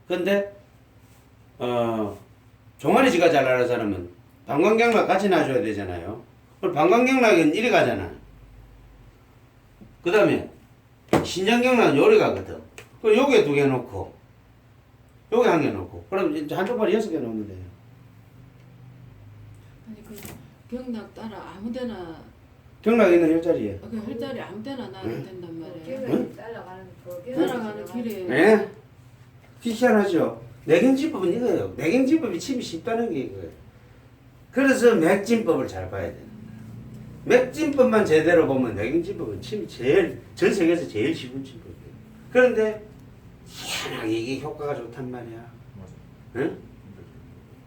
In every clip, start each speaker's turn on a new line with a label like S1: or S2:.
S1: 근데 종아리지가 잘 나는 사람은 방광경락 같이 놔줘야 되잖아요. 그럼 방광경락은 이리 가잖아. 그 다음에 신장경락은 요리 가거든. 그럼 요게 2개 놓고 요게 1개 놓고 그럼 이제 한쪽 발이 6개 놓으면 돼요.
S2: 아니 그 경락 따라 아무데나
S1: 경락 있는 혈자리에.
S2: 그 혈자리 아무데나 놔도 된단 말이에요.
S1: 응?
S2: 따라가는 길에.
S1: 예? 희한하죠. 내경지법은 이거예요. 내경지법이 침이 쉽다는 게 이거예요. 그래서 맥진법을 잘 봐야 돼요. 맥진법만 제대로 보면 내경지법은 침이 전 세계에서 제일 쉬운 침법이에요. 그런데 희한하게 이게 효과가 좋단 말이야. 응?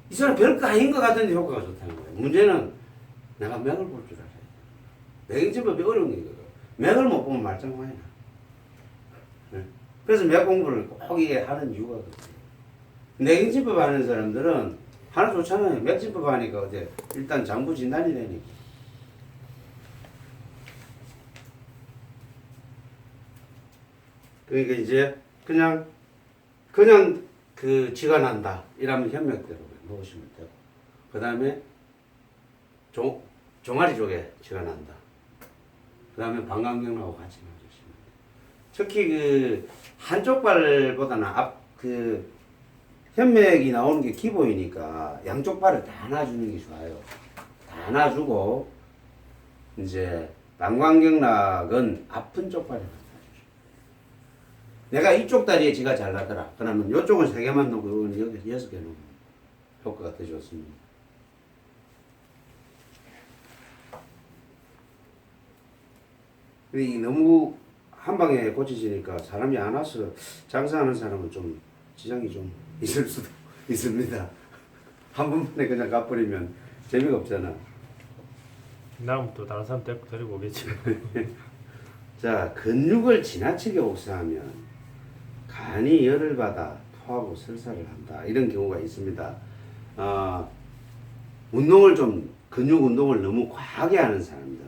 S1: 이 사람 별거 아닌 것 같은데 효과가 좋다는 거예요. 문제는 내가 맥을 볼 줄 알아야 돼. 내경지법이 어려운 게 이거예요. 맥을 못 보면 말짱 많이 나. 응? 그래서 맥 공부를 꼭 이게 하는 이유가 그거예요. 내경지법 하는 사람들은 하나 좋잖아요. 맥진법 하니까 어때? 일단 장부 진단이 되니까. 그러니까 이제 그냥 그 쥐가 난다 이러면 현맥대로 놓으시면 되고, 그 다음에 종아리 쪽에 쥐가 난다. 그 다음에 방광경락하고 같이 놔주시면 돼요. 특히 그 한쪽 발보다는 그 현맥이 나오는 게 기본이니까 양쪽 발을 다 놔주는 게 좋아요. 다 놔주고 이제 방광경락은 아픈 쪽 발에 갖다 주시고, 내가 이쪽 다리에 쥐가 잘 나더라. 그러면 이쪽은 3개만 놓고 이거는 여기 6개 놓으면 효과가 더 좋습니다. 근데 너무 한 방에 고치시니까 사람이 안 와서 장사하는 사람은 좀 지장이 좀 있을 수도 있습니다. 한 번만에 그냥 가버리면 재미가 없잖아.
S3: 다음부터 다른 사람 데리고 오겠지.
S1: 자, 근육을 지나치게 옥사하면 간이 열을 받아 토하고 설사를 한다. 이런 경우가 있습니다. 운동을 근육 운동을 너무 과하게 하는 사람들,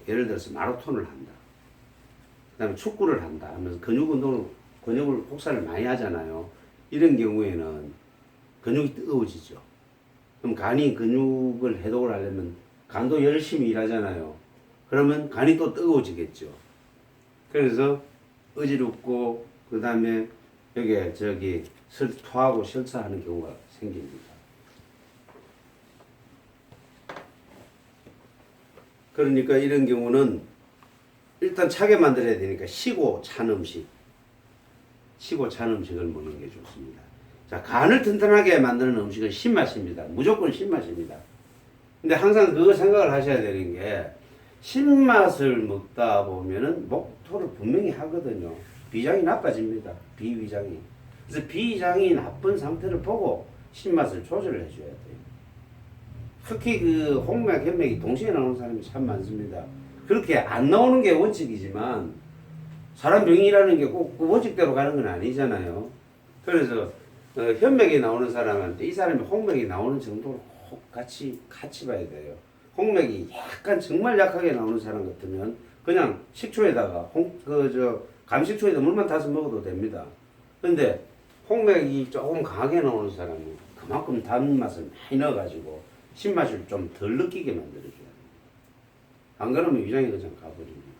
S1: 예를 들어서 마라톤을 한다. 그 다음에 축구를 한다 하면서 근육을 혹사를 많이 하잖아요. 이런 경우에는 근육이 뜨거워지죠. 그럼 간이 근육을 해독을 하려면 간도 열심히 일하잖아요. 그러면 간이 또 뜨거워지겠죠. 그래서 어지럽고 그 다음에 토하고 설사하는 경우가 생깁니다. 그러니까 이런 경우는 일단 차게 만들어야 되니까 쉬고 찬 음식을 먹는 게 좋습니다. 자, 간을 튼튼하게 만드는 음식은 신맛입니다. 무조건 신맛입니다. 근데 항상 그거 생각을 하셔야 되는 게, 신맛을 먹다 보면은 목토를 분명히 하거든요. 비장이 나빠집니다. 비위장이. 그래서 비위장이 나쁜 상태를 보고 신맛을 조절을 해줘야 돼요. 특히 그 홍맥, 현맥이 동시에 나오는 사람이 참 많습니다. 그렇게 안 나오는 게 원칙이지만 사람 병이라는 게 꼭 그 원칙대로 가는 건 아니잖아요. 그래서 현맥이 나오는 사람한테 이 사람이 홍맥이 나오는 정도를 꼭 같이 봐야 돼요. 홍맥이 약간 정말 약하게 나오는 사람 같으면 그냥 식초에다가 감식초에다 물만 타서 먹어도 됩니다. 근데 홍맥이 조금 강하게 나오는 사람은 그만큼 단맛을 많이 넣어가지고 신맛을 좀 덜 느끼게 만들어줘야 돼요. 안 그러면 위장이 그냥 가버립니다.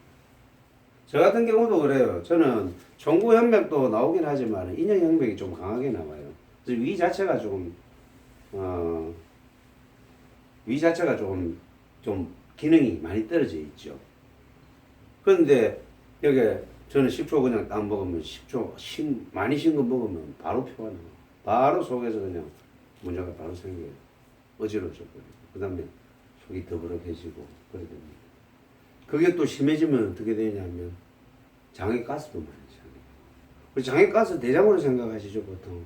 S1: 저 같은 경우도 그래요. 저는 종구 현맥도 나오긴 하지만 인형 현맥이 좀 강하게 나와요. 그래서 위 자체가 조금 좀 기능이 많이 떨어져 있죠. 그런데 여기 저는 식초 그냥 딱 먹으면 많이 신 거 먹으면 바로 표가 나요. 바로 속에서 그냥 문제가 바로 생겨요. 어지러워져 버리고, 그 다음에 속이 더부룩해지고 그래 됩니다. 그게 또 심해지면 어떻게 되냐면 장에 가스도 많이 차요. 장에 가스 대장으로 생각하시죠. 보통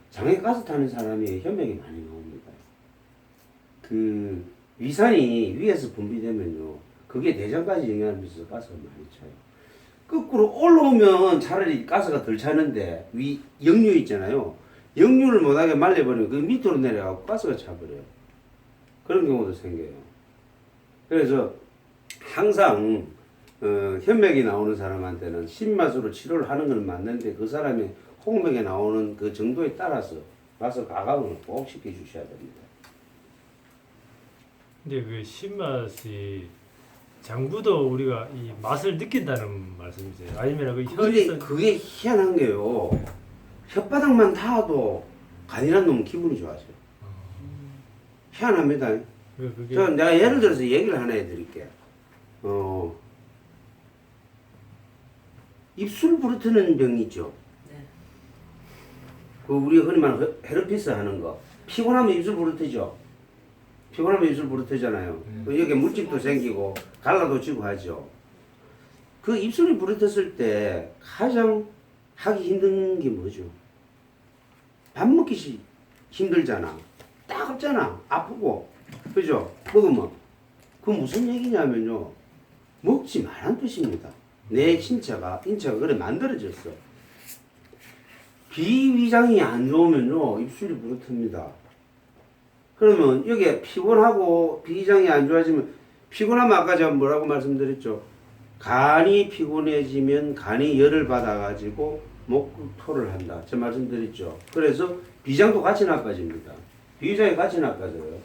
S1: 장에 가스 타는 사람이 현맥이 많이 나옵니다. 그 위산이 위에서 분비되면요, 그게 대장까지 영향을 미쳐서 가스가 많이 차요. 거꾸로 올라오면 차라리 가스가 덜 차는데 역류 있잖아요. 역류를 못하게 말려버리면 그 밑으로 내려가고 가스가 차버려요. 그런 경우도 생겨요. 그래서 항상 현맥이 나오는 사람한테는 신맛으로 치료를 하는 건 맞는데 그 사람이 통맥에 나오는 그 정도에 따라서 가서 가감을 꼭 시켜주셔야 됩니다.
S3: 근데 그 신맛이 장부도 우리가 이 맛을 느낀다는 말씀이세요? 아니면 그
S1: 근데
S3: 혀에서
S1: 그게 희한한 게요. 혓바닥만 닿아도 간이란 놈은 기분이 좋아져요. 희한합니다.
S3: 그게
S1: 내가 예를 들어서 얘기를 하나 해드릴게. 입술 부르트는 병이 있죠.
S4: 네.
S1: 그 우리가 흔히 말하는 헤르피스 하는 거. 피곤하면 입술 부르트죠. 피곤하면 입술 부르트잖아요. 여기 물집도 생기고 갈라도 지고 하죠. 그 입술이 부르트었을 때 가장 하기 힘든 게 뭐죠? 밥 먹기 힘들잖아. 따갑잖아. 아프고. 그죠? 먹으면. 그 무슨 얘기냐면요. 먹지 말란 뜻입니다. 내 인체가 그래 만들어졌어. 비위장이 안 좋으면요. 입술이 부르텄니다. 그러면 여기에 피곤하고 비위장이 안 좋아지면 피곤하면 아까 제가 뭐라고 말씀드렸죠? 간이 피곤해지면 간이 열을 받아가지고 목토를 한다. 제가 말씀드렸죠. 그래서 비장도 같이 나빠집니다. 비위장이 같이 나빠져요.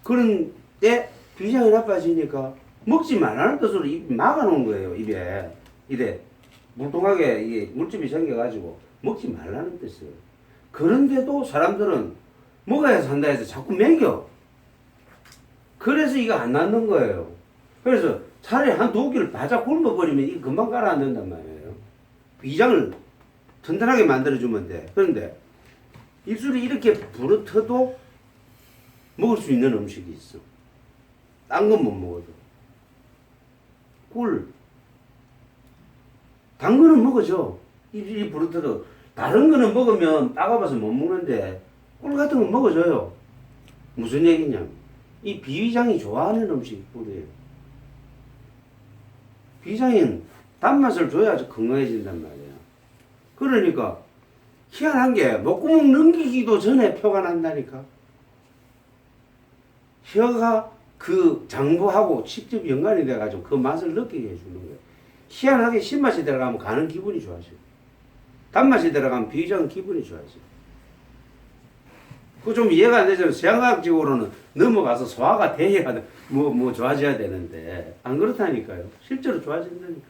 S1: 그런데 비위장이 나빠지니까 먹지 말라는 뜻으로 입 막아놓은 거예요. 입에 이래 물통하게 이게 물집이 생겨가지고 먹지 말라는 뜻이에요. 그런데도 사람들은 먹어야 산다 해서 자꾸 먹여. 그래서 이거 안 낫는 거예요. 그래서 차라리 한 두 끼를 바짝 굶어버리면 이거 금방 가라앉는단 말이에요. 위장을 튼튼하게 만들어주면 돼. 그런데 입술이 이렇게 부르터도 먹을 수 있는 음식이 있어. 딴 건 못 먹어도. 꿀. 단 거는 먹어줘. 입이 부르터도. 다른 거는 먹으면 따가워서 못 먹는데 꿀 같은 건 먹어줘요. 무슨 얘기냐면 이 비위장이 좋아하는 음식이 꿀이에요. 비위장은 단맛을 줘야지 건강해진단 말이야. 그러니까 희한한 게 목구멍 넘기기도 전에 표가 난다니까. 혀가 그 장부하고 직접 연관이 돼가지고 그 맛을 느끼게 해주는 거예요. 희한하게 신맛이 들어가면 간은 기분이 좋아져요. 단맛이 들어가면 비위장은 기분이 좋아져요. 그거 좀 이해가 안 되잖아요. 생학적으로는 넘어가서 소화가 돼야 뭐 좋아져야 되는데 안 그렇다니까요. 실제로 좋아진다니까.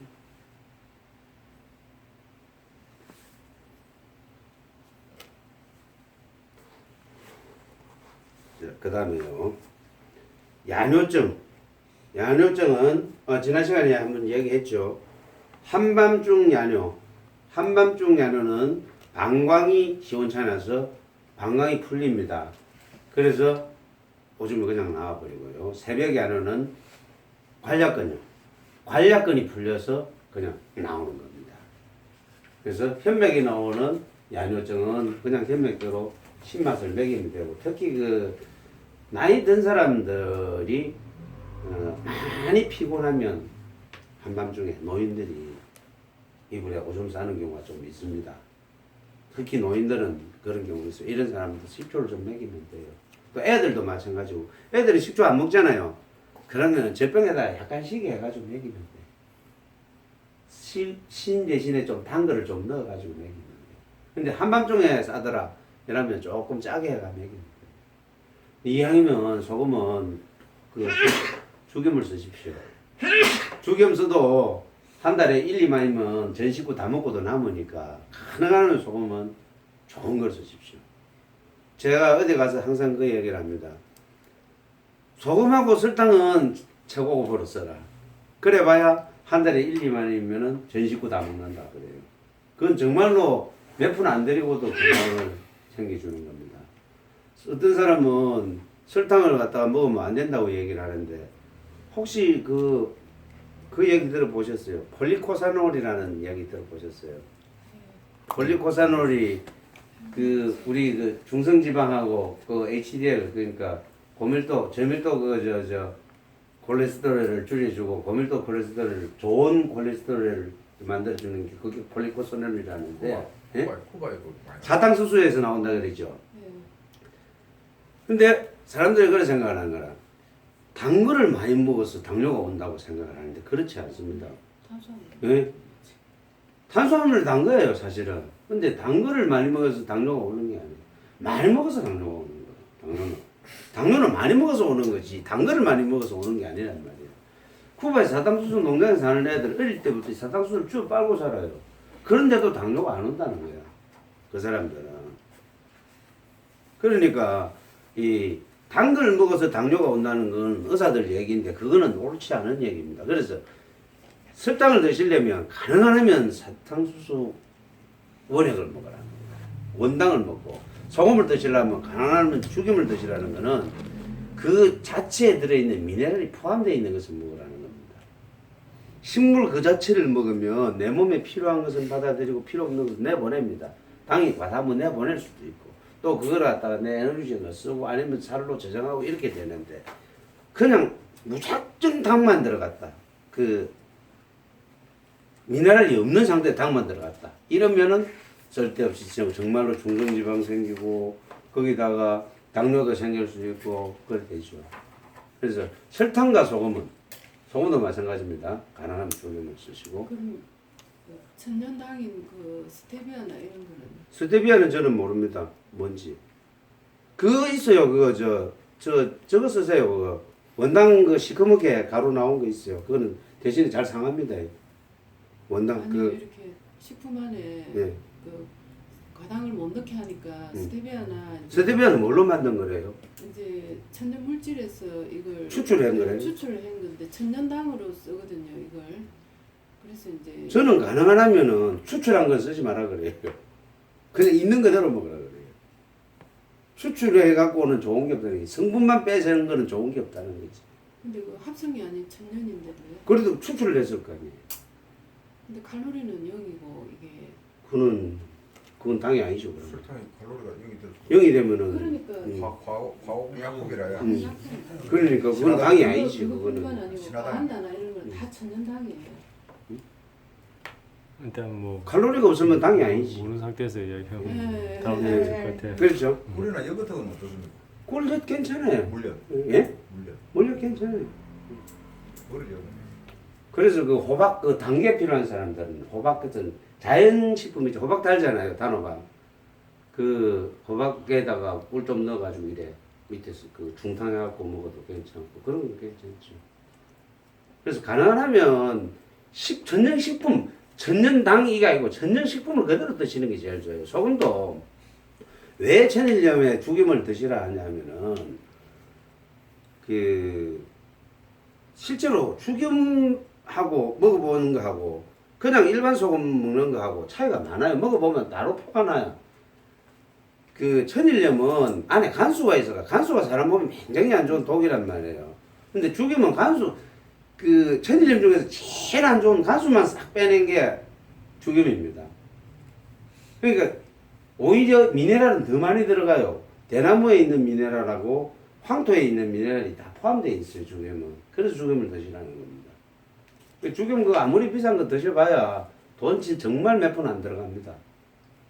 S1: 그 다음에요. 야뇨증. 야뇨증은 지난 시간에 한번 얘기했죠. 한밤중 야뇨. 한밤중 야뇨는 방광이 시원찮아서 방광이 풀립니다. 그래서 오줌이 그냥 나와버리고요. 새벽 야뇨는 관략근요. 관략근이 풀려서 그냥 나오는 겁니다. 그래서 현맥이 나오는 야뇨증은 그냥 현맥대로 신맛을 먹이면 되고, 특히 그 나이 든 사람들이 많이 피곤하면 한밤중에 노인들이 이불에 오줌 싸는 경우가 좀 있습니다. 특히 노인들은 그런 경우 있어요. 이런 사람들 식초를 좀 먹이면 돼요. 또 애들도 마찬가지고, 애들이 식초 안 먹잖아요. 그러면 젖병에다 약간 시게 해가지고 먹이면 돼요. 신 대신에 좀 단 거를 좀 넣어가지고 먹이면 돼요. 근데 한밤중에 싸더라 이러면 조금 짜게 해가 먹이면 돼요. 이왕이면 소금은 그 죽염을 쓰십시오. 죽염 써도 한 달에 1, 2만이면 전 식구 다 먹고도 남으니까 가능한 소금은 좋은 걸 쓰십시오. 제가 어디 가서 항상 그 얘기를 합니다. 소금하고 설탕은 최고급으로 써라. 그래봐야 한 달에 1, 2만이면 전 식구 다 먹는다 그래요. 그건 정말로 몇 푼 안 들이고도 건강을 챙겨주는 겁니다. 어떤 사람은 설탕을 갖다가 먹으면 안 된다고 얘기를 하는데, 혹시 그 얘기 들어보셨어요? 폴리코사놀이라는 얘기 들어보셨어요? 폴리코사놀이 우리 그 중성지방하고 그 HDL, 그러니까 고밀도, 저밀도 콜레스테롤을 줄여주고 고밀도 콜레스테롤을, 좋은 콜레스테롤을 만들어주는 게 그게 폴리코사놀이라는데, 예? 사탕수수에서 나온다 그러죠. 근데 사람들이 그렇게 생각을 하는 거라. 단 거를 많이 먹어서 당뇨가 온다고 생각을 하는데 그렇지 않습니다.
S2: 탄수화물.
S1: 예? 탄수화물 단 거예요, 사실은. 근데 단 거를 많이 먹어서 당뇨가 오는 게 아니에요. 많이 먹어서 당뇨가 오는 거예요. 당뇨는 많이 먹어서 오는 거지 단 거를 많이 먹어서 오는 게 아니란 말이에요. 쿠바에 사탕수수 농장에 사는 애들 어릴 때부터 사탕수수를 쭉 빨고 살아요. 그런데도 당뇨가 안 온다는 거야. 그 사람들은. 그러니까 이 단 걸 먹어서 당뇨가 온다는 건 의사들 얘기인데 그거는 옳지 않은 얘기입니다. 그래서 설탕을 드시려면 가능하면 사탕수수 원액을 먹어라. 원당을 먹고 소금을 드시려면 가능하면 죽임을 드시라는 거는 그 자체에 들어있는 미네랄이 포함되어 있는 것을 먹으라는 겁니다. 식물 그 자체를 먹으면 내 몸에 필요한 것은 받아들이고 필요 없는 것은 내보냅니다. 당이 과다하면 내보낼 수도 있고 또 그걸 갖다가 내 에너지를 쓰고 아니면 살로 저장하고 이렇게 되는데 그냥 무작정 당만 들어갔다. 그 미네랄이 없는 상태에 당만 들어갔다. 이러면은 쓸데없이 정말로 중성지방 생기고 거기다가 당뇨도 생길 수 있고 그렇게 되죠. 그래서 설탕과 소금도 마찬가지입니다. 가능하면 조금을 쓰시고.
S2: 그럼 그 천연당인 그 스테비아나 이런 거는
S1: 스테비아는 저는 모릅니다. 뭔지. 그거 있어요. 그거 저거 쓰세요. 그거 원당 그 시커멓게 가루 나온 거 있어요. 그거는 대신에 잘 상합니다. 원당
S2: 아니 이렇게 식품 안에
S1: 예.
S2: 그 과당을 못 넣게 하니까 스테비아나
S1: 스테비아는 뭘로 만든 거래요?
S2: 이제 천연 물질에서 이걸
S1: 추출한 거래요?
S2: 추출을 한 건데 천연당으로 쓰거든요 이걸. 그래서 이제
S1: 저는 가능하면은 추출한 건 쓰지 마라 그래요. 그냥 있는 그대로 먹으라 그래요. 추출해 갖고는 좋은 게 없다는 게 성분만 빼서는 거는 좋은 게 없다는 거지.
S2: 근데 그 합성이 아닌 천연인데도요.
S1: 그래도 추출을 했을 거 아니에요.
S2: 근데 칼로리는 0이고 이게
S1: 그건 당이 아니죠. 그러면.
S4: 설탕에 칼로리가 0이
S1: 영이
S4: 들고
S1: 되면은
S2: 그러니까
S4: 과학약품이라야.
S1: 그러니까 그건 당이 아니지.
S2: 그건
S1: 그거는.
S2: 아니고
S4: 신화당.
S2: 과한다나 이런 건 다 천연당이에요.
S3: 일단 뭐
S1: 칼로리가 없으면 당이 아니지.
S3: 모르는 상태에서 이야기하고
S2: 네.
S3: 다음
S1: 네.
S3: 얘기 될것 같아요.
S1: 그렇죠.
S4: 물이나 여 같은 건 어떻습니까?
S1: 꿀젓 괜찮아요.
S4: 물엿.
S1: 예?
S4: 물엿.
S1: 물엿 괜찮아요.
S4: 물을 여.
S1: 그래서 그 호박 그 단계 필요한 사람들은 호박 같은 자연식품이죠. 호박 달잖아요. 단호박. 그 호박에다가 꿀 좀 넣어가지고 이래 밑에서 그 중탕해갖고 먹어도 괜찮고 그런 거 괜찮죠. 그래서 가능하면 전년식품 전년당이가 아니고 전년식품을 그대로 드시는 게 제일 좋아요. 소금도 왜 천일염에 죽임을 드시라 하냐면은 그 실제로 죽임하고 먹어보는 거하고 그냥 일반 소금 먹는 거하고 차이가 많아요. 먹어보면 따로 표가 나요. 그 천일염은 안에 간수가 있어가 간수가 사람 몸에 굉장히 안 좋은 독이란 말이에요. 근데 죽이면 간수 그 천일염 중에서 제일 안 좋은 간수만 싹 빼낸 게 죽염입니다. 그러니까 오히려 미네랄은 더 많이 들어가요. 대나무에 있는 미네랄하고 황토에 있는 미네랄이 다 포함되어 있어요. 죽염은. 그래서 죽염을 드시라는 겁니다. 죽염 그 아무리 비싼 거 드셔봐야 돈 정말 몇 푼 안 들어갑니다.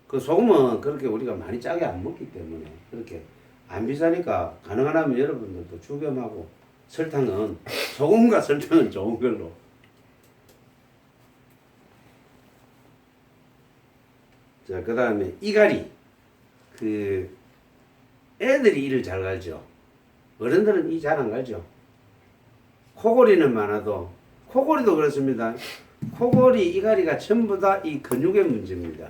S1: 그 소금은 그렇게 우리가 많이 짜게 안 먹기 때문에 그렇게 안 비싸니까 가능하면 여러분들도 죽염하고 설탕은 소금과 설탕은 좋은 걸로. 자, 그 다음에 이갈이. 그 애들이 이를 잘 갈죠. 어른들은 이 잘 안 갈죠. 코골이는 많아도 코골이도 그렇습니다. 코골이, 이갈이가 전부 다 이 근육의 문제입니다.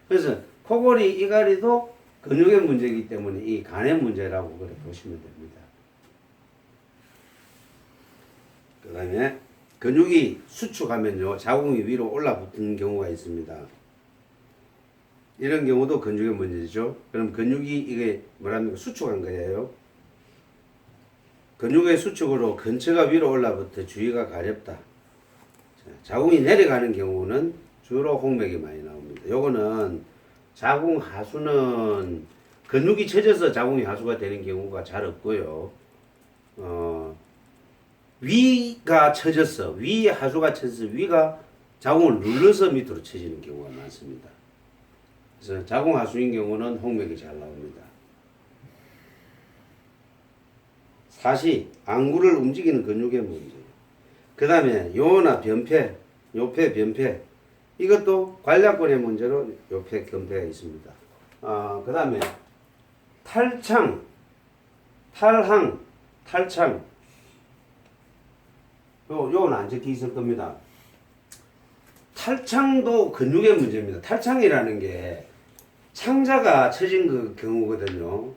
S1: 그래서 코골이, 이갈이도 근육의 문제이기 때문에 이 간의 문제라고 그렇게 보시면 됩니다. 그 다음에 근육이 수축하면요 자궁이 위로 올라붙는 경우가 있습니다. 이런 경우도 근육의 문제죠. 그럼 근육이 이게 뭐랍니까? 수축한 거예요. 근육의 수축으로 근처가 위로 올라붙어 주위가 가렵다. 자, 자궁이 내려가는 경우는 주로 홍맥이 많이 나옵니다. 요거는 자궁 하수는 근육이 처져서 자궁이 하수가 되는 경우가 잘 없고요. 위가 처져서 위 하수가 처져서 위가 자궁을 눌러서 밑으로 처지는 경우가 많습니다. 그래서 자궁 하수인 경우는 홍맥이 잘 나옵니다. 사시, 안구를 움직이는 근육의 문제. 그 다음에 요나 변폐, 요폐, 변폐. 이것도 관략근의 문제로 옆에 검대가 있습니다. 그 다음에 탈창, 탈항, 탈창. 요건 안 적혀 있을 겁니다. 탈창도 근육의 문제입니다. 탈창이라는 게 창자가 처진 그 경우거든요.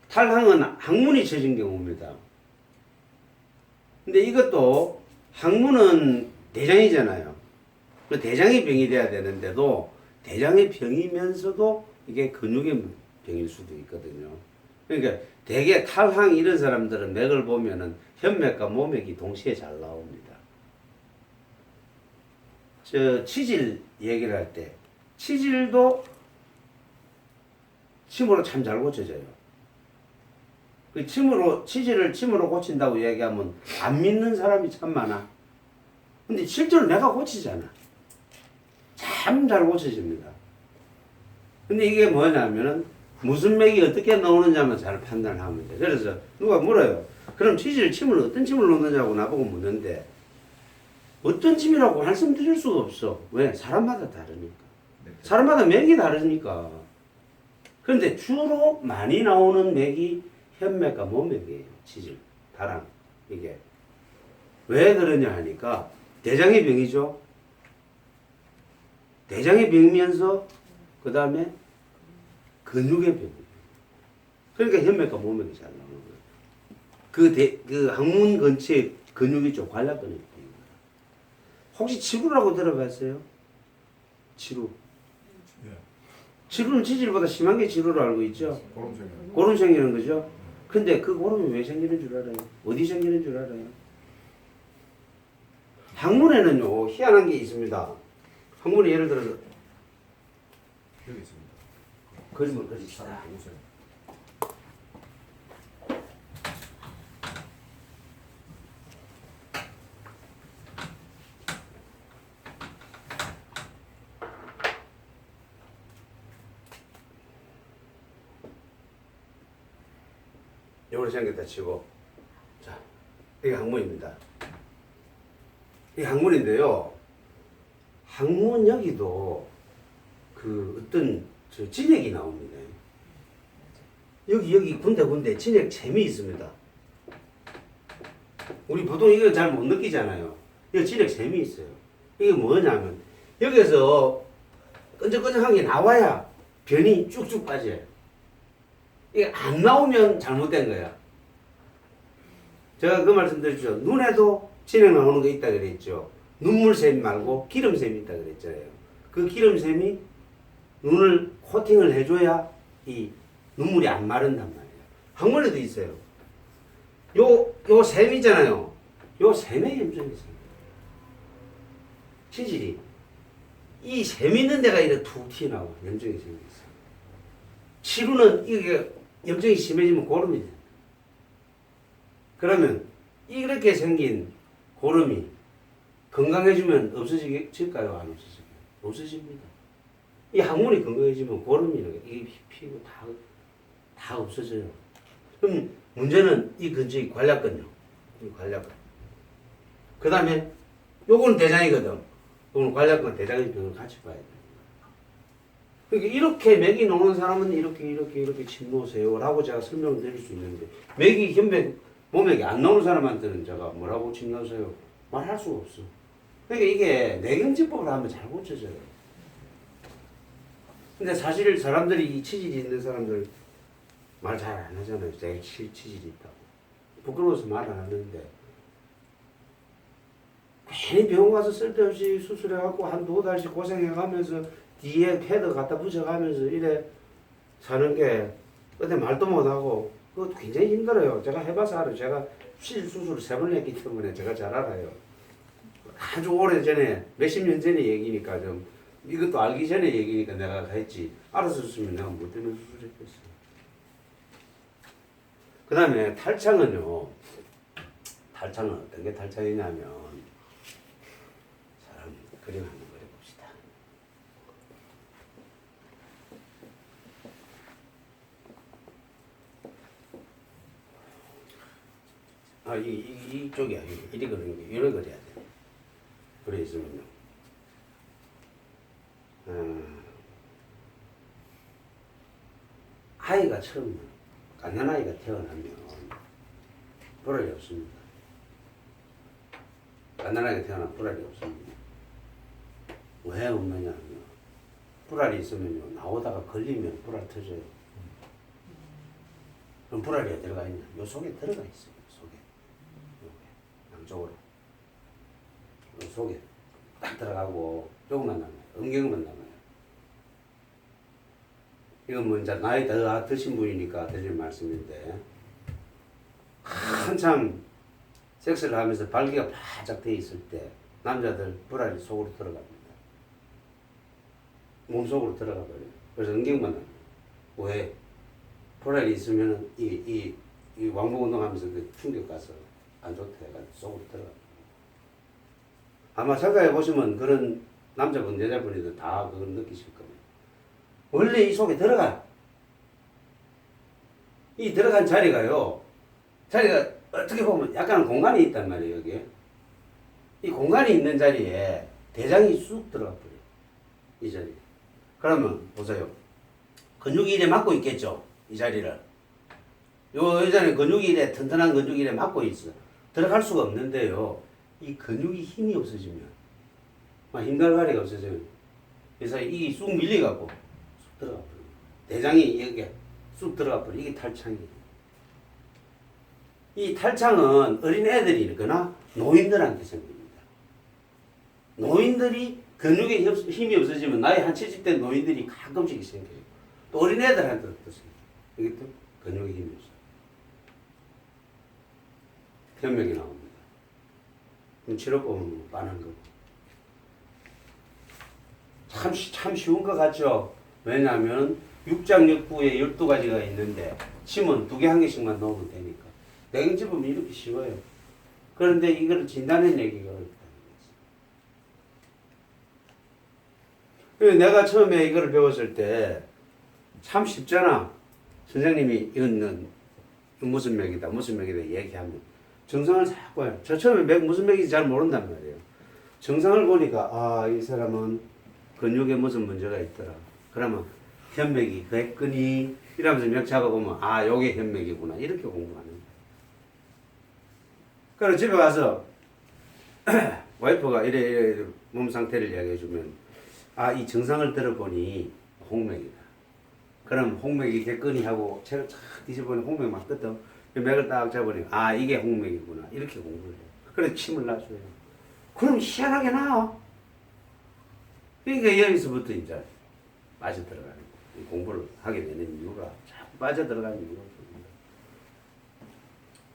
S1: 탈항은 항문이 처진 경우입니다. 근데 이것도 항문은 대장이잖아요. 그 대장이 병이 돼야 되는데도 대장의 병이면서도 이게 근육의 병일 수도 있거든요. 그러니까 대개 탈항 이런 사람들은 맥을 보면은 현맥과 모맥이 동시에 잘 나옵니다. 저 치질 얘기를 할 때 치질도 침으로 참 잘 고쳐져요. 그 치질을 침으로 고친다고 얘기하면 안 믿는 사람이 참 많아. 근데 실제로 내가 고치잖아. 참 잘 고쳐집니다. 근데 이게 뭐냐면은 무슨 맥이 어떻게 나오느냐만 잘 판단하면 돼. 그래서 누가 물어요. 그럼 침을 어떤 침을 놓느냐고 나보고 묻는데 어떤 침이라고 말씀드릴 수가 없어. 왜? 사람마다 다르니까. 사람마다 맥이 다르니까. 그런데 주로 많이 나오는 맥이 현맥과 모맥이에요. 치질, 다랑 이게 왜 그러냐 하니까 대장의 병이죠. 대장의 병이면서 그 다음에 근육의 병. 그러니까 현맥과 모맥이 잘 나오는 거예요. 그 항문 근처에 근육이 좀 관략근의 병입니다. 혹시 치루라고 들어봤어요? 치루.
S4: 예.
S1: 치루는 치질보다 심한 게 치루로 알고 있죠?
S4: 고름생이.
S1: 고름 생기는 거죠? 근데 그 고름이 왜 생기는 줄 알아요? 어디 생기는 줄 알아요? 항문에는요, 희한한 게 있습니다. 항문에 예를 들어서
S4: 여기 있습니다.
S1: 그림을 그리시다.
S4: 사람 보세요.
S1: 요걸 생겼다 치고, 자, 이게 항문입니다. 이게 항문인데요. 항문 여기도 그 어떤 저 진액이 나옵니다. 여기 군데 진액 잼이 있습니다. 우리 보통 이거 잘 못 느끼잖아요. 이거 진액 잼이 있어요. 이게 뭐냐면 여기서 끈적끈적한 게 나와야 변이 쭉쭉 빠져요. 이게 안 나오면 잘못된 거야. 제가 그 말씀 드렸죠. 눈에도 진액 나오는 거 있다 그랬죠. 눈물샘 말고 기름샘이 있다 그랬잖아요. 그 기름샘이 눈을 코팅을 해줘야 이 눈물이 안 마른단 말이에요. 항문에도 있어요. 요 샘 있잖아요. 요 샘에 염증이 있어요. 치질이. 이 샘 있는 데가 이렇게 툭 튀어나오고 염증이 생겼어요. 치루는 이게 염증이 심해지면 고름이 돼요. 그러면 이렇게 생긴 고름이 건강해지면 없어질까요? 안 없어질까요? 없어집니다. 이 항문이 건강해지면 고름이 이게 피고 다 없어져요. 그럼 문제는 이 근처에 관략근요. 이 관략근. 그 다음에 요거는 대장이거든. 요거는 관략근, 대장의 병을 같이 봐야 돼요. 그러니까 이렇게 맥이 나오는 사람은 이렇게 침 놓으세요 라고 제가 설명을 드릴 수 있는데 맥이 현맥, 모맥이 안 나오는 사람한테는 제가 뭐라고 침 놓으세요? 말할 수가 없어. 그러니까 이게 내경지법을 하면 잘 고쳐져요. 근데 사실 사람들이 이 치질이 있는 사람들 말 잘 안 하잖아요. 내가 치질이 있다고. 부끄러워서 말 안 하는데 괜히 병원 가서 쓸데없이 수술해갖고 한두 달씩 고생해가면서 뒤에 패드 갖다 붙여가면서 이래 사는 게 어디 말도 못하고 그것도 굉장히 힘들어요. 제가 해봐서 알아요. 제가 수술을 3번 했기 때문에 제가 잘 알아요. 아주 오래 전에 몇십 년 전의 얘기니까 좀 이것도 알기 전에 얘기니까 내가 했지. 알았었으면 내가 뭐 때문에 수술했겠어. 그 다음에 탈창은요. 탈창은 어떤 게 탈창이냐면 사람 그림 한번 그려봅시다. 이쪽이야. 이리 그리는 게 이래 그려야 돼. 그래 있으면요. 아이가 처음 갓난아이가 태어나면 불알이 없습니다. 갓난아이가 태어나면 불알이 없습니다. 왜 없느냐 하면 불알이 있으면요 나오다가 걸리면 불알 터져요. 그럼 불알이 어디 들어가 있냐? 요 속에 들어가 있어요. 속에 요게 양쪽으로 요 속에 딱 들어가고 조금만 남아요. 음경만 남아요. 이건 뭐 이제 나이 더 드신 분이니까 드릴 말씀인데 한참 섹스를 하면서 발기가 바짝 돼 있을 때 남자들 불알이 속으로 들어갑니다. 몸속으로 들어가 버려요. 그래서 음경만 남아요. 왜? 불알이 있으면은 이 왕복 운동하면서 그 충격 가서 안 좋다 해가지고 속으로 들어가. 아마 생각해 보시면 그런 남자분 여자분이도 다 그걸 느끼실 겁니다. 원래 이 속에 들어가. 이 들어간 자리가 어떻게 보면 약간 공간이 있단 말이에요, 여기에. 이 공간이 있는 자리에 대장이 쑥 들어가 버려요. 이 자리에. 그러면 보세요. 근육이 이래 막고 있겠죠, 이 자리를. 요 여자는 근육이 이래 튼튼한 근육이 이래 막고 있어. 들어갈 수가 없는데요. 이 근육이 힘이 없어지면, 막 힘갈가리가 없어지면, 그래서 이게 쑥 밀려갖고 쑥 들어가 버려요. 대장이 여기에 쑥 들어가 버려요. 이게 탈창이에요. 이 탈창은 어린 애들이거나 노인들한테 생깁니다. 노인들이 근육에 힘이 없어지면 나이 한 70대 노인들이 가끔씩 생겨요. 또 어린 애들한테도 생겨요. 이게 또 근육에 힘이 없어요. 변명이 나옵니다. 그럼 치료법은 빠는 거고. 참 쉬운 것 같죠? 왜냐하면 육장육부에 12가지가 있는데 침은 2개, 1개씩만 넣으면 되니까. 냉집은 이렇게 쉬워요. 그런데 이걸 진단해 내기가 어렵다는 거지. 내가 처음에 이걸 배웠을 때 참 쉽잖아. 선생님이 이건 무슨 맥이다 얘기하면 증상을 자꾸 해요. 저 처음에 무슨 맥인지 잘 모른단 말이에요. 증상을 보니까 이 사람은 근육에 무슨 문제가 있더라. 그러면 현맥이 그랬거니 이러면서 맥 잡아보면 요게 현맥이구나 이렇게 공부하는 거예요. 그래서 집에 가서 와이프가 이래 몸 상태를 이야기해주면 이 증상을 들어보니 홍맥이다. 그럼 홍맥이 됐거니 하고 책을 쫙 뒤집어보니 홍맥 맞거든. 맥을 딱 잡으니까 이게 홍맥이구나 이렇게 공부를 해요. 그래서 침을 놔줘요. 그럼 희한하게 나와. 그러니까 여기서부터 이제 빠져들어가는 거예요. 공부를 하게 되는 이유가 자꾸 빠져들어가는 이유가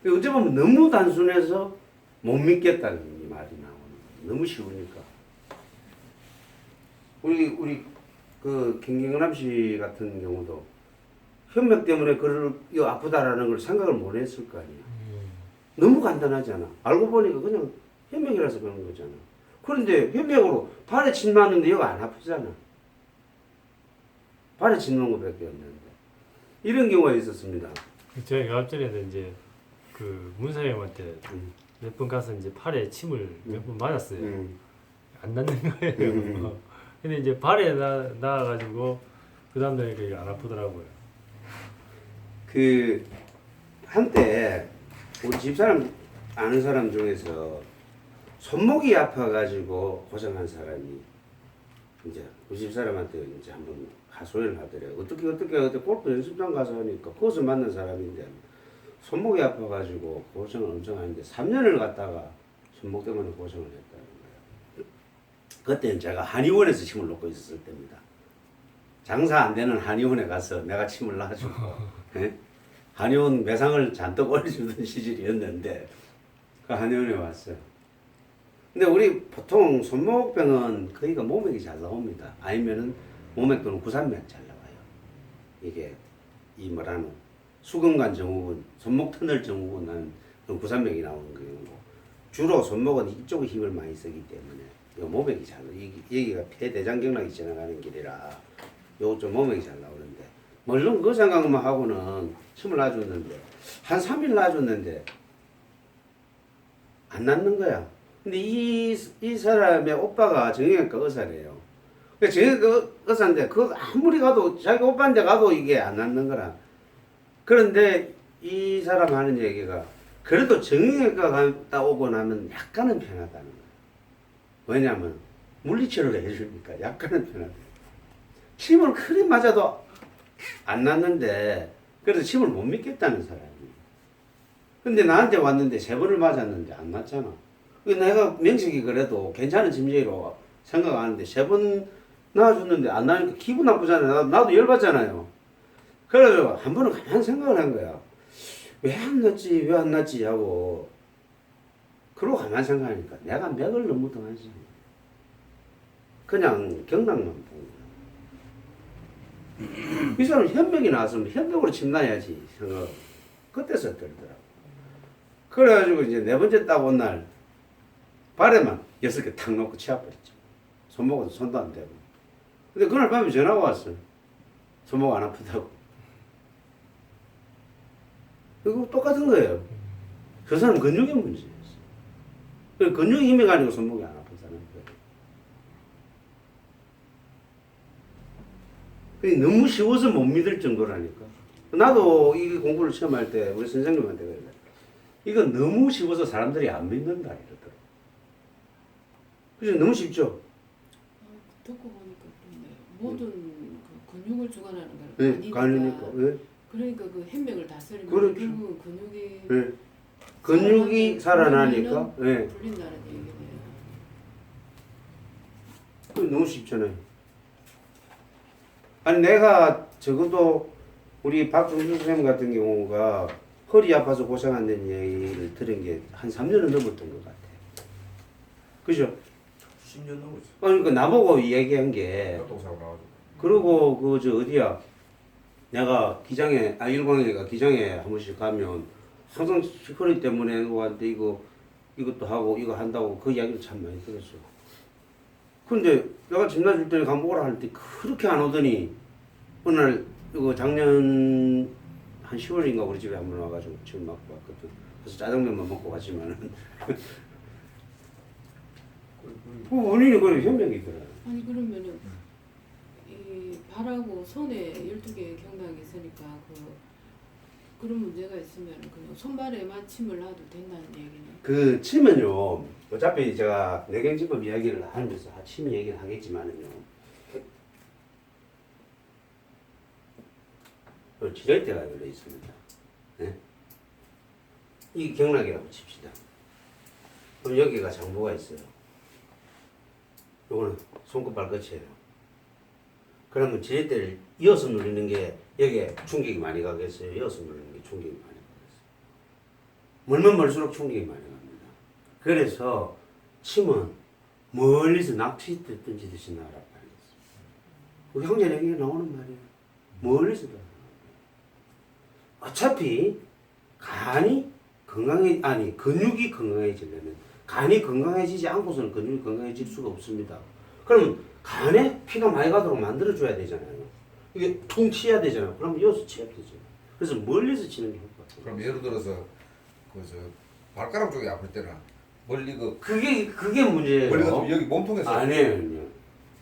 S1: 있습니다. 어찌 보면 너무 단순해서 못 믿겠다는 이 말이 나오는 거예요. 너무 쉬우니까. 우리 그 김경남 씨 같은 경우도 현맥 때문에 그를 아프다라는 걸 생각을 못 했을 거 아니야. 너무 간단하잖아. 알고 보니까 그냥 현맥이라서 그런 거잖아. 그런데 현맥으로 발에 침 맞는데 여기 안 아프잖아. 발에 침 놓은 것밖에 없는데. 이런 경우가 있었습니다.
S3: 제가 앞전에도 이제 그 문사님한테 몇 번 가서 이제 팔에 침을 몇 번 맞았어요. 안 낫는 거예요. 근데 이제 발에 나가지고 그 다음 날에 그게 안 아프더라고요.
S1: 그 한때 우리 집사람 아는 사람 중에서 손목이 아파가지고 고생한 사람이 이제 우리 집사람한테 이제 한번 하소연을 하더래요. 어떻게 골프 연습장 가서 하니까 거기서 만난 사람인데 손목이 아파가지고 고생을 엄청 하는데 3년을 갔다가 손목 때문에 고생을 했다는 거예요. 그때는 제가 한의원에서 침을 놓고 있었을 때입니다. 장사 안 되는 한의원에 가서 내가 침을 놔주고 한의원 매상을 잔뜩 올려주던 시절이었는데 그 한의원에 왔어요. 근데 우리 보통 손목병은 거의가 모맥이 잘 나옵니다. 아니면은 모맥 또는 구산맥 잘 나와요. 이게 이 뭐라는 수근관 증후군, 손목 터널 증후군 나는 구산맥이 나오는 경우고 주로 손목은 이쪽에 힘을 많이 쓰기 때문에 요 모맥이 잘 나와요. 여기가 폐대장경락이 지나가는 길이라 요쪽 모맥이 잘 나오는데 물론 그 생각만 하고는 침을 놔줬는데 한 3일 놔줬는데 안 낫는 거야. 근데 이 사람의 오빠가 정형외과 의사래요. 정형외과 의사인데 그 아무리 가도 자기 오빠한테 가도 이게 안 낫는 거라. 그런데 이 사람 하는 얘기가 그래도 정형외과 갔다 오고 나면 약간은 편하다는 거예요. 왜냐하면 물리치료를 해주니까 약간은 편하다. 침을 크게 맞아도 안 났는데 그래서 침을 못 믿겠다는 사람이. 근데 나한테 왔는데 3번을 맞았는데 안 났잖아. 내가 명식이 그래도 괜찮은 침제로 생각하는데 3번 놔줬는데 안 나니까 기분 나쁘잖아요. 나도 열받잖아요. 그래서 한 번은 가만히 생각을 한 거야. 왜 안 났지? 왜 안 났지? 하고. 그러고 가만히 생각하니까 내가 맥을 너무 당하지. 그냥 경락만 본 거야. 이 사람 현맥이 나왔으면 현맥으로 침 놔야지 생각. 그때서 들더라고. 그래가지고 이제 4번째 딱 온 날 발에만 6개 탁 놓고 치아버렸죠. 손목은 손도 안 대고. 근데 그날 밤에 전화가 왔어. 손목 안 아프다고. 이거 똑같은 거예요. 그 사람 근육의 문제였어. 근육이 힘이 가지고 손목이 안 아프다는 거예요. 그게 너무 쉬워서 못 믿을 정도라니까. 나도 이 공부를 처음 할 때 우리 선생님한테 그래. 이건 너무 쉬워서 사람들이 안 믿는다 이러더라고. 그죠? 너무 쉽죠?
S2: 듣고 보니까 그렇네요. 모든 그 근육을 주관하는 거는
S1: 네, 간이니까. 네.
S2: 그러니까 그 현맥을 다스리면
S1: 그렇죠.
S2: 결국은 근육이
S1: 네. 근육이 살아나니까. 네.
S2: 풀린다는 얘기네요.
S1: 그 너무 쉽잖아요. 아니 내가 적어도 우리 박종수 선생님 같은 경우가 허리 아파서 고생한다는 얘기를 들은 게 한 3년은 넘었던 것 같아요. 그죠?
S4: 10년 넘었지.
S1: 그러니까 나보고 얘기한 게
S4: 교통사고 나가지고.
S1: 그리고 그 저 어디야 내가 기장에 일광이가 기장에 한 번씩 가면 항상 허리 때문에 누구한테 이것도 하고 이거 한다고 그 이야기를 참 많이 들었어. 근데 내가 집 놔줄 때 가면 오라 할 때 그렇게 안 오더니 어느 날 이거 작년 한 10월인가 우리 집에 한 번 와가지고 지금 막 왔거든. 그래서 짜장면만 먹고 갔지만은 그 원인이 그 현명이더라.
S2: 아니 그러면은 이 발하고 손에 12개의 경락이 있으니까 그런 문제가 있으면 그냥 손발에만 침을 놔도 된다는 얘기네.
S1: 그 침은요 어차피 제가 뇌경지법 이야기를 하면서 침 얘기를 하겠지만은요 지렛대가 걸려 있습니다. 네? 이 경락이라고 칩시다. 그럼 여기가 장부가 있어요. 요거는 손끝 발끝이에요. 그러면 지렛대를 이어서 누르는 게 여기에 충격이 많이 가겠어요. 이어서 누르는 게 충격이 많이 가겠어요. 멀면 멀수록 충격이 많이 갑니다. 그래서 침은 멀리서 낚시 던지듯이 날아가는 그 형제는 이게 나오는 말이에요. 멀리서 날아가는 어차피 간이 근육이 건강해지려면 간이 건강해지지 않고서는 근육이 건강해질 수가 없습니다. 그럼 간에 피가 많이 가도록 만들어줘야 되잖아요. 이게 퉁 치야 되잖아요. 그럼 여기서 치야 되죠. 그래서 멀리서 치는 게 효과가.
S4: 그럼 예를 들어서 그저 발가락 쪽이 아플 때는 멀리
S1: 그게 문제예요.
S4: 멀리가 좀 여기 몸통에서
S1: 아니에요.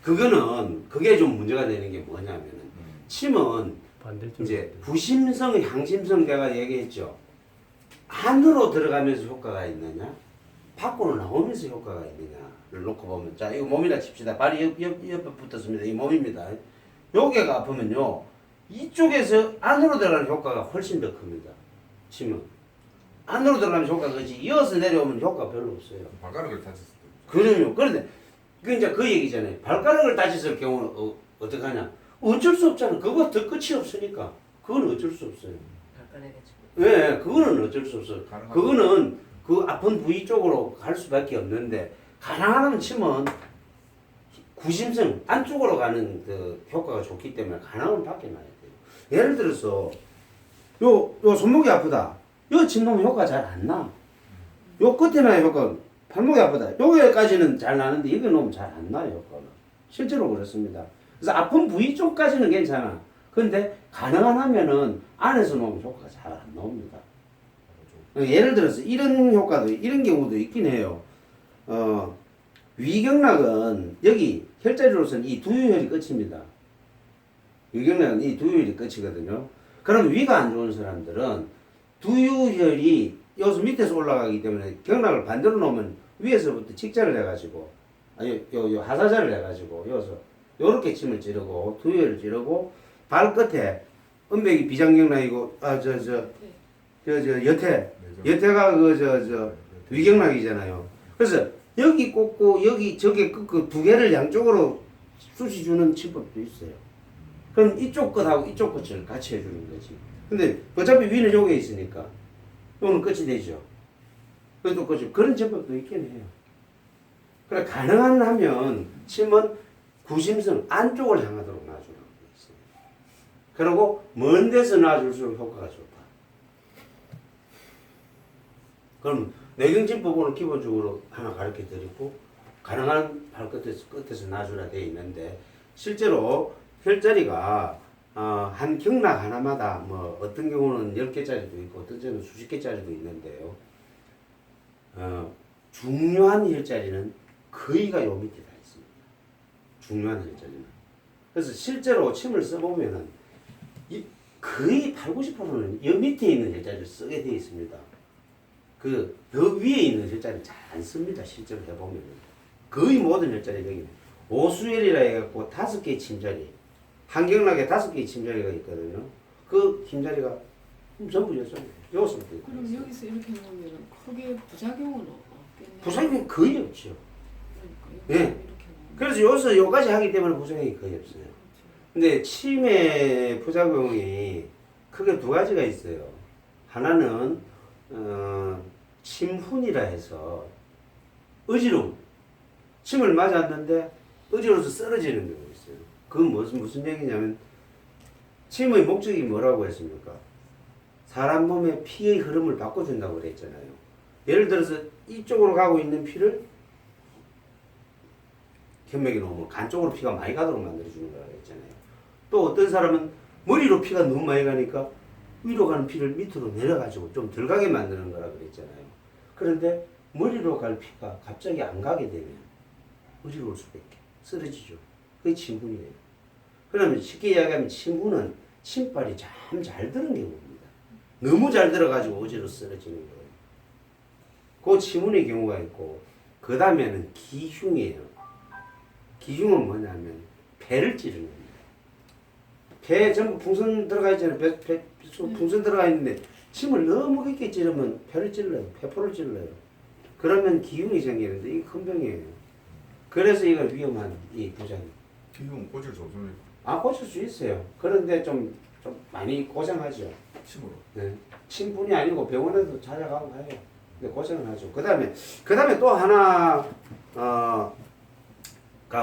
S1: 그게 좀 문제가 되는 게 뭐냐면은 침은
S3: 반대쪽
S1: 이제 부심성, 향심성 내가 얘기했죠. 안으로 들어가면서 효과가 있느냐, 밖으로 나오면서 효과가 있느냐를 놓고 보면, 자 이거 몸이라 칩시다. 발이 옆에 붙었습니다. 이 몸입니다. 여기가 아프면요, 이쪽에서 안으로 들어가는 효과가 훨씬 더 큽니다. 침은 안으로 들어가면 효과가 크지 이어서 내려오면 효과 별로 없어요.
S4: 발가락을 다쳤을 때.
S1: 그럼요. 그런데 그 이제 그 얘기잖아요. 발가락을 다쳤을 경우는 어떻게 하냐? 어쩔 수 없잖아. 그거 더 끝이 없으니까. 그건 어쩔 수 없어요. 네, 그거는 어쩔 수 없어요. 그거는 그 아픈 부위 쪽으로 갈 수밖에 없는데 가능하면 침은 구심성 안쪽으로 가는 그 효과가 좋기 때문에 가능하면 밖에 놔야 돼요. 예를 들어서 요 손목이 아프다. 요 침 놓으면 효과 잘 안 나. 요 끝에 나야 효과. 발목이 아프다. 여기까지는 잘 나는데 여기 놓으면 잘 안 나요 효과가. 실제로 그렇습니다. 그래서 아픈 부위 쪽까지는 괜찮아. 근데 가능하면은 안에서 놓으면 효과가 잘 안 나옵니다. 예를 들어서 이런 효과도 이런 경우도 있긴 해요. 위경락은 여기 혈자리로서는 이 두유혈이 끝입니다. 위경락은 이 두유혈이 끝이거든요. 그럼 위가 안 좋은 사람들은 두유혈이 여기서 밑에서 올라가기 때문에 경락을 반대로 놓으면 위에서부터 직자를 해가지고 요 하사자를 해가지고 여기서 요렇게 침을 찌르고 두유혈을 찌르고 발끝에 음백이 비장경락이고 여태가 위경락이잖아요. 그래서 여기 꽂고 여기 저게 꽂고 두 개를 양쪽으로 쑤시 주는 치법도 있어요. 그럼 이쪽 끝하고 이쪽 끝을 같이 해주는 거지. 근데 어차피 위는 여기에 있으니까 요는 끝이 되죠. 그래도 끝이 그런 치법도 있긴 해요. 그래 가능한 하면 침은 구심성 안쪽을 향하도록 놔주는 게 있어요. 그리고 먼 데서 놔줄수록 효과가 좋다. 그럼 뇌경진 부분은 기본적으로 하나 가르쳐 드리고 가능한 발끝에서 놔주라 되어 있는데 실제로 혈자리가 한 경락 하나마다 뭐 어떤 경우는 10개짜리도 있고 어떤 경우는 수십 개짜리도 있는데요. 중요한 혈자리는 거의가 요 밑에 다 있습니다. 중요한 혈자리는. 그래서 실제로 침을 써보면은 거의 8, 90%는 요 밑에 있는 혈자리를 쓰게 되어 있습니다. 더 위에 있는 혈자리는 잘 안 씁니다. 실제로 해보면은. 거의 모든 혈자리 여기는 오수혈이라 해갖고 5개의 침자리, 한경락에 5개의 침자리가 있거든요. 그 침자리가 전부 여성이에요. 여기서부터.
S2: 그럼 여기서 이렇게 놓으면 크게 부작용은 없겠네요.
S1: 부작용이 거의 없죠.
S2: 그러니까
S1: 예.
S2: 이렇게 놓으면.
S1: 그래서 여기서 여기까지 하기 때문에 부작용이 거의 없어요.
S2: 그렇죠.
S1: 근데 침의 부작용이 크게 두 가지가 있어요. 하나는 침훈이라 해서 어지러움. 침을 맞았는데 어지러워서 쓰러지는 경우가 있어요. 그건 무슨 얘기냐면 침의 목적이 뭐라고 했습니까? 사람 몸의 피의 흐름을 바꿔준다고 그랬잖아요. 예를 들어서 이쪽으로 가고 있는 피를 견맥에 놓으면 간 쪽으로 피가 많이 가도록 만들어주는 거라고 했잖아요. 또 어떤 사람은 머리로 피가 너무 많이 가니까 위로 가는 피를 밑으로 내려가지고 좀 덜 가게 만드는 거라고 그랬잖아요. 그런데 머리로 갈 피가 갑자기 안 가게 되면 어지러울 수밖에 쓰러지죠. 그게 침훈이에요. 그러면 쉽게 이야기하면 침훈은 침발이 참 잘 들은 경우입니다. 너무 잘 들어가지고 어지러워 쓰러지는 거예요. 그 침훈의 경우가 있고 그 다음에는 기흉이에요. 기흉은 뭐냐면 배를 찌르는 겁니다. 배에 전부 풍선 들어가 있잖아요. 풍선 들어가 있는데 침을 너무 깊게 찌르면 배를 찔러요. 폐포를 찔러요. 그러면 기흉이 생기는데 이게 큰 병이에요. 그래서 이건 위험한 이 부작용.
S4: 기흉 꽂을 수 없습니까?
S1: 꽂힐 수 있어요. 그런데 좀 많이 고생하죠.
S4: 침으로.
S1: 네. 침뿐이 아니고 병원에도 찾아가고 해요. 근데 고생을 하죠. 그 다음에 또 하나